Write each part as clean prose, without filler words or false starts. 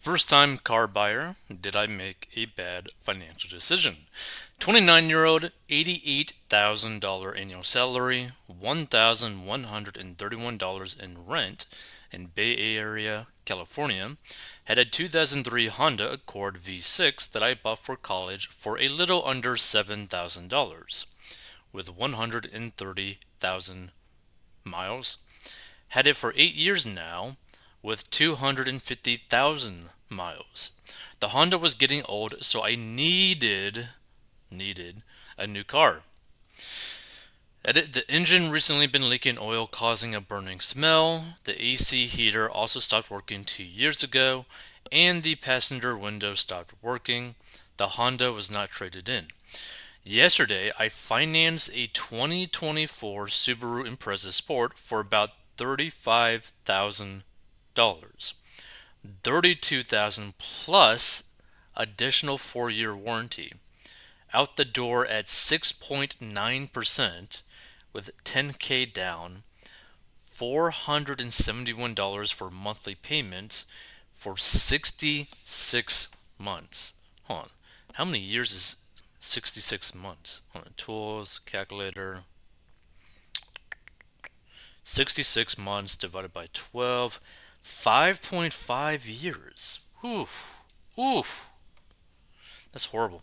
First time car buyer, did I make a bad financial decision? 29-year-old, $88,000 annual salary, $1,131 in rent in Bay Area, California, had a 2003 Honda Accord V6 that I bought for college for a little under $7,000 with 130,000 miles. Had it for 8 years now with 250,000 miles. The Honda was getting old, so I needed a new car. The engine recently been leaking oil, causing a burning smell. The AC heater also stopped working 2 years ago, and the passenger window stopped working. The Honda was not traded in. Yesterday, I financed a 2024 Subaru Impreza Sport for about $35,000. 32,000 plus additional 4-year warranty. Out the door at 6.9% with 10K down, $471 for monthly payments for 66 months. Hold on. How many years is 66 months? Hold on. Tools, calculator. 66 months divided by 12. 5.5 years. Oof. Oof. That's horrible.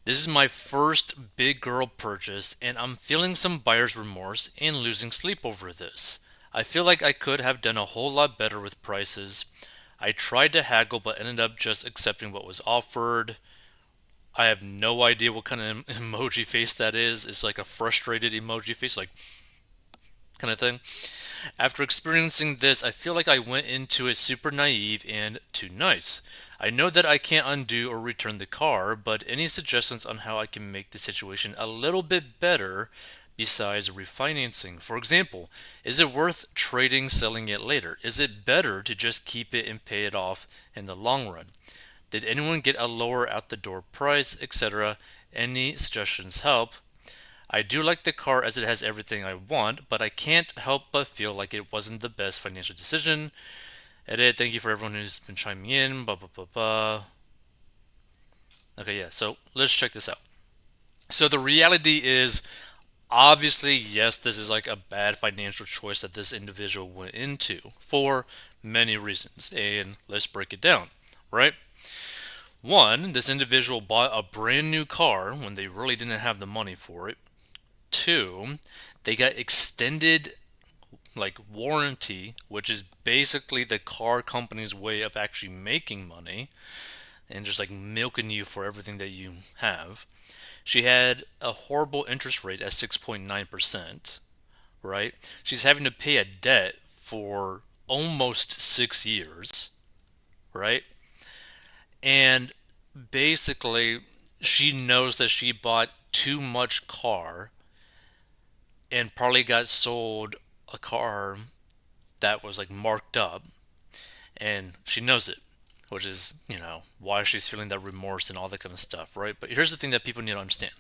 This is my first big girl purchase, and I'm feeling some buyer's remorse and losing sleep over this. I feel like I could have done a whole lot better with prices. I tried to haggle but ended up just accepting what was offered. I have no idea what kind of emoji face that is. It's like a frustrated emoji face, like kind of thing. After experiencing this, I feel like I went into it super naive and too nice. I know that I can't undo or return the car, but any suggestions on how I can make the situation a little bit better besides refinancing? For example, is it worth trading, selling it later? Is it better to just keep it and pay it off in the long run? Did anyone get a lower out the door price, etc.? Any suggestions help. I do like the car as it has everything I want, but I can't help but feel like it wasn't the best financial decision. Edit, thank you for everyone who's been chiming in. Blah, blah, blah, blah. Okay, yeah, so let's check this out. So the reality is, obviously, yes, this is like a bad financial choice that this individual went into for many reasons. And let's break it down, right? One, this individual bought a brand new car when they really didn't have the money for it. Two, they got extended like warranty, which is basically the car company's way of actually making money and just like milking you for everything that you have. She had a horrible interest rate at 6.9%, right? She's having to pay a debt for almost 6 years, right? And basically, she knows that she bought too much car and probably got sold a car that was like marked up, and she knows it, which is, why she's feeling that remorse and all that kind of stuff, right? But here's the thing that people need to understand.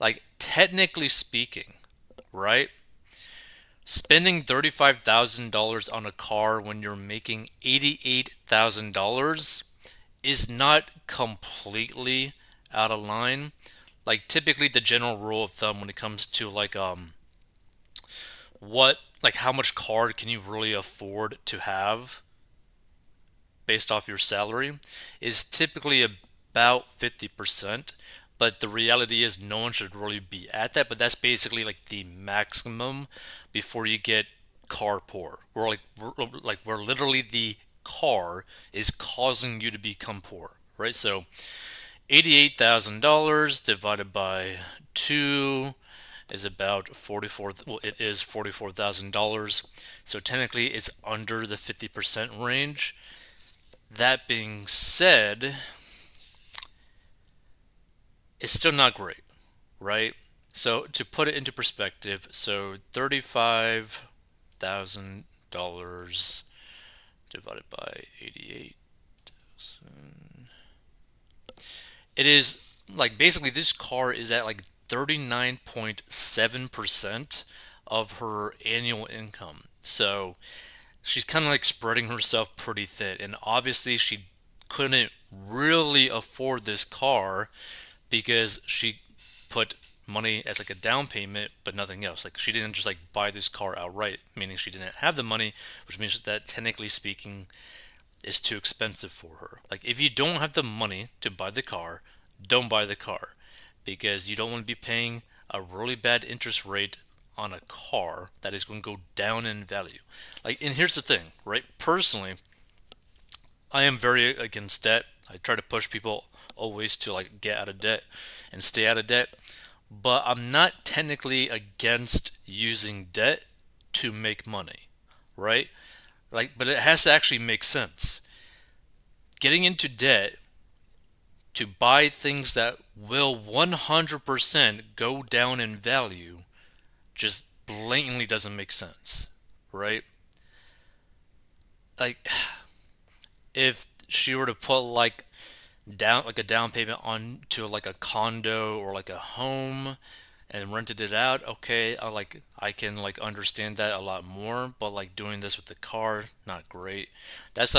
Like, technically speaking, right? Spending $35,000 on a car when you're making $88,000 is not completely out of line. Like, typically the general rule of thumb when it comes to how much car can you really afford to have based off your salary is typically about 50%. But the reality is no one should really be at that. But that's basically like the maximum before you get car poor. Where literally the car is causing you to become poor, right? So $88,000 divided by 2 is about 44, well, it is $44,000. So technically it's under the 50% range. That being said, it's still not great, right? So to put it into perspective, so $35,000 divided by 88. It is like basically this car is at like 39.7% of her annual income. So she's kind of like spreading herself pretty thin. And obviously, she couldn't really afford this car because she put money as like a down payment but nothing else. Like she didn't just like buy this car outright, meaning she didn't have the money, which means that technically speaking it's too expensive for her. Like if you don't have the money to buy the car, don't buy the car because you don't want to be paying a really bad interest rate on a car that is going to go down in value. Like, and here's the thing, right? Personally, I am very against debt. I try to push people always to like get out of debt and stay out of debt, but I'm not technically against using debt to make money, right? Like, but it has to actually make sense. Getting into debt to buy things that will 100% go down in value just blatantly doesn't make sense, right? Like if she were to put like a down payment onto like a condo or like a home and rented it out, okay, I can like understand that a lot more, but like doing this with the car, not great. That's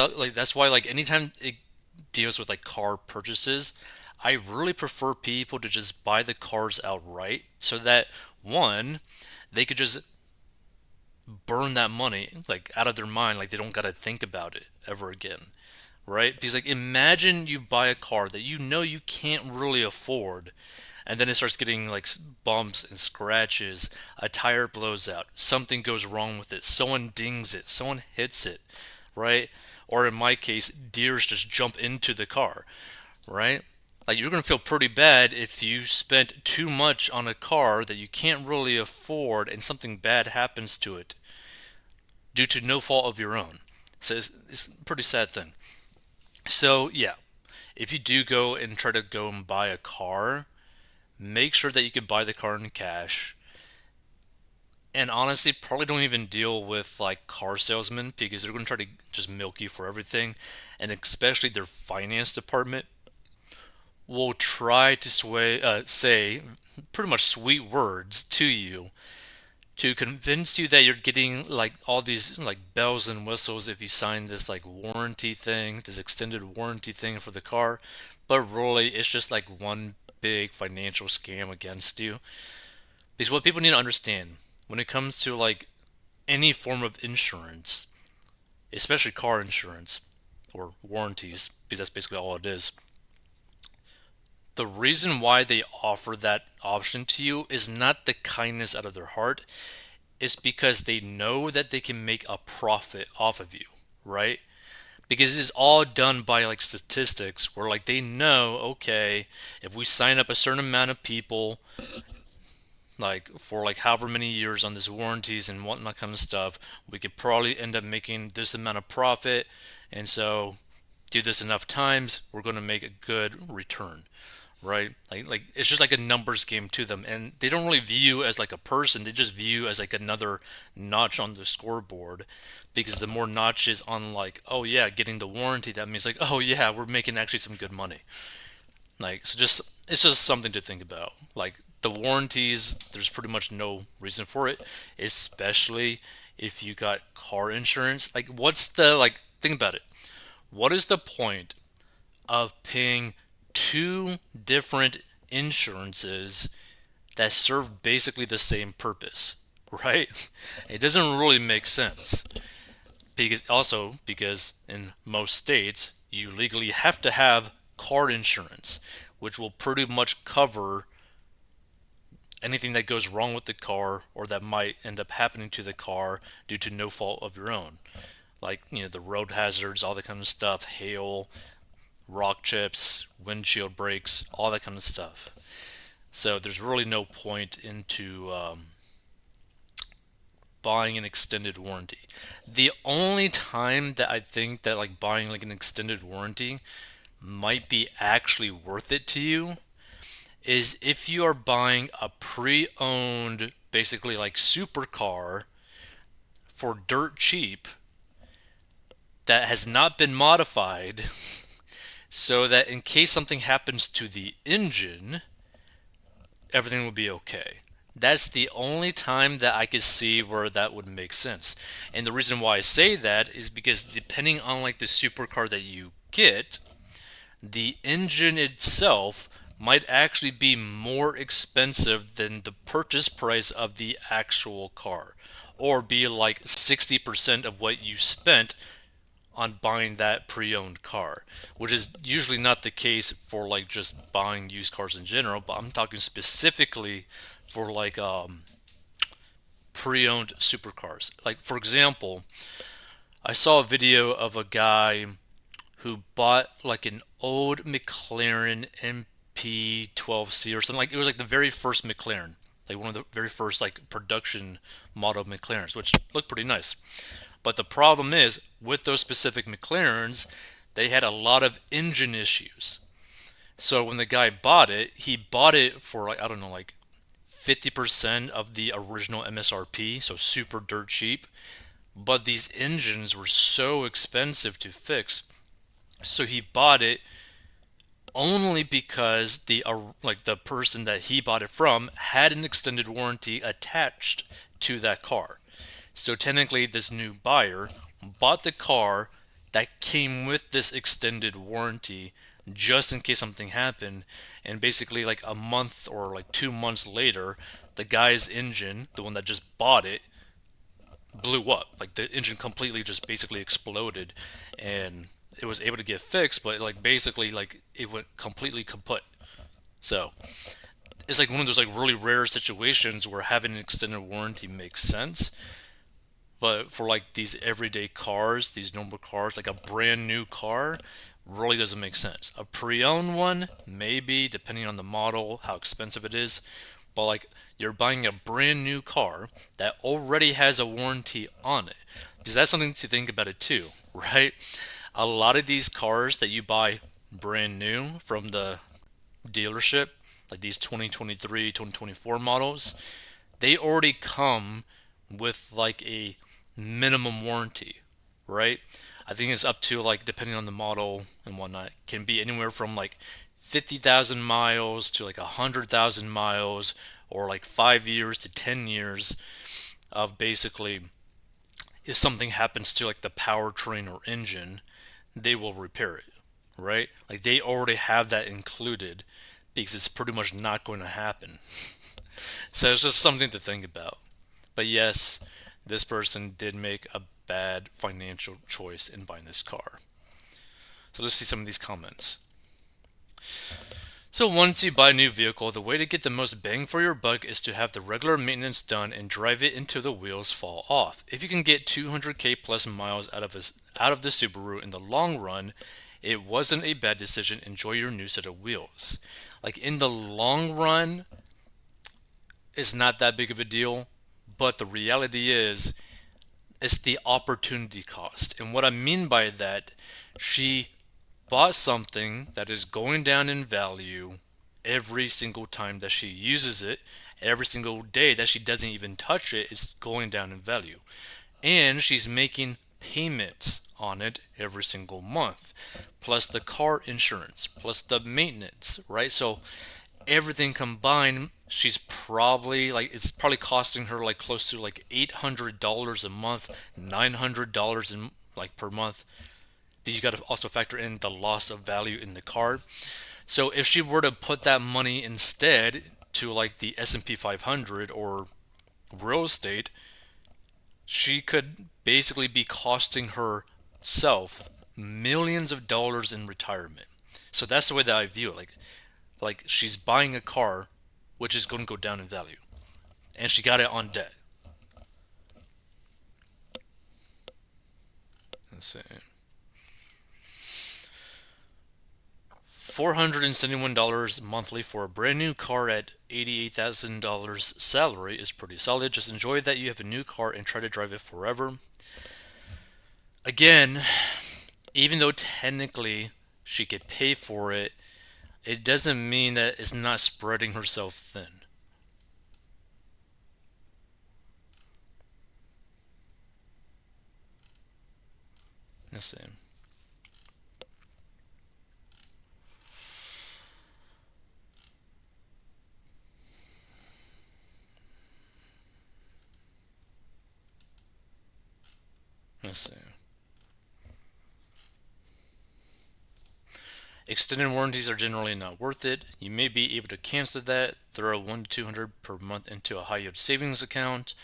why like anytime it deals with like car purchases, I really prefer people to just buy the cars outright so that one, they could just burn that money like out of their mind, like they don't got to think about it ever again, right? Because like imagine you buy a car that you know you can't really afford, and then it starts getting like bumps and scratches, a tire blows out, something goes wrong with it, someone dings it, someone hits it, right? Or in my case, deers just jump into the car, right? Like you're gonna feel pretty bad if you spent too much on a car that you can't really afford and something bad happens to it due to no fault of your own. So it's a pretty sad thing. So yeah, if you do go and try to go and buy a car, make sure that you can buy the car in cash. And honestly, probably don't even deal with like car salesmen because they're going to try to just milk you for everything. And especially their finance department will try to say pretty much sweet words to you to convince you that you're getting like all these like bells and whistles if you sign this like warranty thing, this extended warranty thing for the car. But really, it's just like one big financial scam against you. Because what people need to understand when it comes to like any form of insurance, especially car insurance or warranties, because that's basically all it is. The reason why they offer that option to you is not the kindness out of their heart, it's because they know that they can make a profit off of you, right? Because it's all done by like statistics where like they know, okay, if we sign up a certain amount of people like for like however many years on this warranties and whatnot kind of stuff, we could probably end up making this amount of profit. And so do this enough times, we're going to make a good return, right? Like it's just like a numbers game to them, and they don't really view you as like a person. They just view you as like another notch on the scoreboard, because the more notches on like, oh yeah, getting the warranty, that means like, oh yeah, we're making actually some good money. Like so, just it's just something to think about. Like the warranties, there's pretty much no reason for it, especially if you got car insurance. Like, what's the like? Think about it. What is the point of paying two different insurances that serve basically the same purpose, right? It doesn't really make sense. Because in most states you legally have to have car insurance, which will pretty much cover anything that goes wrong with the car or that might end up happening to the car due to no fault of your own. Like, the road hazards, all that kind of stuff, hail, rock chips, windshield breaks, all that kind of stuff. So there's really no point into buying an extended warranty. The only time that I think that like buying like an extended warranty might be actually worth it to you is if you are buying a pre-owned, basically like supercar for dirt cheap that has not been modified, so that in case something happens to the engine, everything will be okay. That's the only time that I could see where that would make sense. And the reason why I say that is because depending on like the supercar that you get, the engine itself might actually be more expensive than the purchase price of the actual car, or be like 60% of what you spent on buying that pre-owned car, which is usually not the case for like just buying used cars in general, but I'm talking specifically for like pre-owned supercars. Like for example, I saw a video of a guy who bought like an old McLaren MP12C or something. Like it was like the very first McLaren, like one of the very first like production model McLarens, which looked pretty nice. But the problem is with those specific McLarens, they had a lot of engine issues. So when the guy bought it, he bought it for like I don't know, like 50% of the original MSRP, so super dirt cheap. But these engines were so expensive to fix, so he bought it only because the person that he bought it from had an extended warranty attached to that car. So technically, this new buyer bought the car that came with this extended warranty just in case something happened. And basically, like a month or like 2 months later, the guy's engine, the one that just bought it, blew up. Like the engine completely just basically exploded, and it was able to get fixed, but like basically like it went completely kaput. So it's like one of those like really rare situations where having an extended warranty makes sense. But for like these everyday cars, these normal cars, like a brand new car, really doesn't make sense. A pre-owned one, maybe, depending on the model, how expensive it is. But like you're buying a brand new car that already has a warranty on it. Because that's something to think about it too, right? A lot of these cars that you buy brand new from the dealership, like these 2023, 2024 models, they already come with like a minimum warranty, right? I think it's up to like depending on the model and whatnot, can be anywhere from like 50,000 miles to like 100,000 miles, or like 5 years to 10 years of basically if something happens to like the powertrain or engine, they will repair it, right? Like they already have that included because it's pretty much not going to happen. So it's just something to think about. But yes, this person did make a bad financial choice in buying this car. So let's see some of these comments. So once you buy a new vehicle, the way to get the most bang for your buck is to have the regular maintenance done and drive it until the wheels fall off. If you can get 200k plus miles out of the Subaru in the long run, it wasn't a bad decision. Enjoy your new set of wheels. Like in the long run, it's not that big of a deal, but the reality is it's the opportunity cost. And what I mean by that, she bought something that is going down in value every single time that she uses it. Every single day that she doesn't even touch it is going down in value. And she's making payments on it every single month, plus the car insurance, plus the maintenance, right? So everything combined, she's probably like it's probably costing her like close to like $800 a month, $900 in like per month. You got to also factor in the loss of value in the car. So if she were to put that money instead to like the S&P 500 or real estate, she could basically be costing herself millions of dollars in retirement. So that's the way that I view it. Like she's buying a car which is going to go down in value, and she got it on debt. Let's see. $471 monthly for a brand new car at $88,000 salary is pretty solid. Just enjoy that you have a new car and try to drive it forever. Again, even though technically she could pay for it, it doesn't mean that it's not spreading herself thin. Let's see. Let's see. Extended warranties are generally not worth it. You may be able to cancel that, throw 1 to 200 per month into a high yield savings account.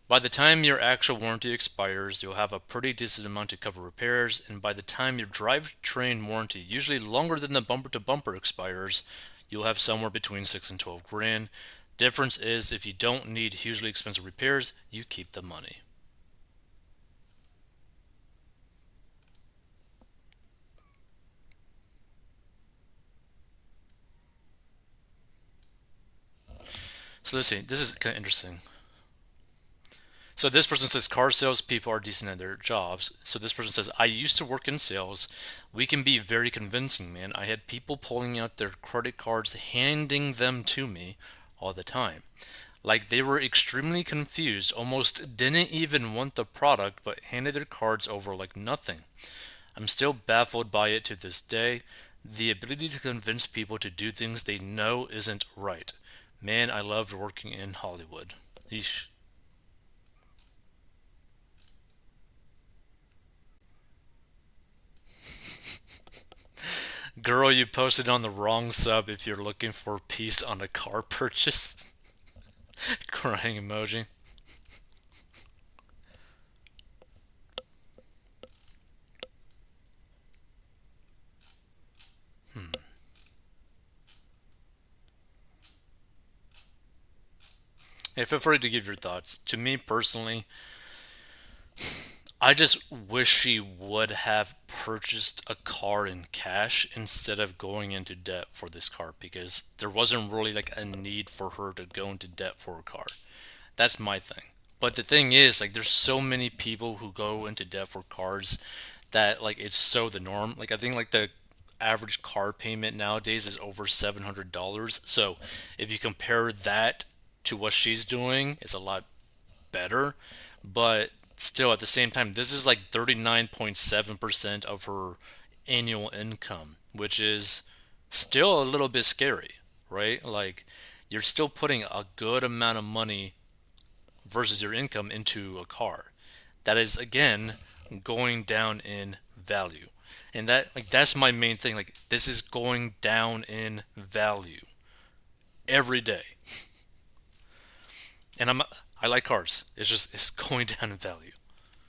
By the time your actual warranty expires, you'll have a pretty decent amount to cover repairs, and by the time your drivetrain warranty, usually longer than the bumper to bumper, expires, you'll have somewhere between 6 and 12 grand. Difference is if you don't need hugely expensive repairs, you keep the money. So let's see, this is kind of interesting. So this person says car salespeople are decent at their jobs. So this person says, I used to work in sales. We can be very convincing, man. I had people pulling out their credit cards, handing them to me all the time. Like they were extremely confused, almost didn't even want the product, but handed their cards over like nothing. I'm still baffled by it to this day. The ability to convince people to do things they know isn't right. Man, I loved working in Hollywood. Eesh. Girl, you posted on the wrong sub if you're looking for peace on a car purchase. Crying emoji. Hmm. Hey, feel free to give your thoughts. To me personally, I just wish she would have purchased a car in cash instead of going into debt for this car because there wasn't really like a need for her to go into debt for a car. That's my thing. But the thing is, like, there's so many people who go into debt for cars that like it's so the norm. Like, I think like the average car payment nowadays is over $700. So if you compare that to what she's doing, it's a lot better. But still, at the same time, this is like 39.7% of her annual income, which is still a little bit scary, right? Like, you're still putting a good amount of money versus your income into a car. That is, again, going down in value. And that's my main thing. Like, this is going down in value every day. And I like cars. It's just it's going down in value.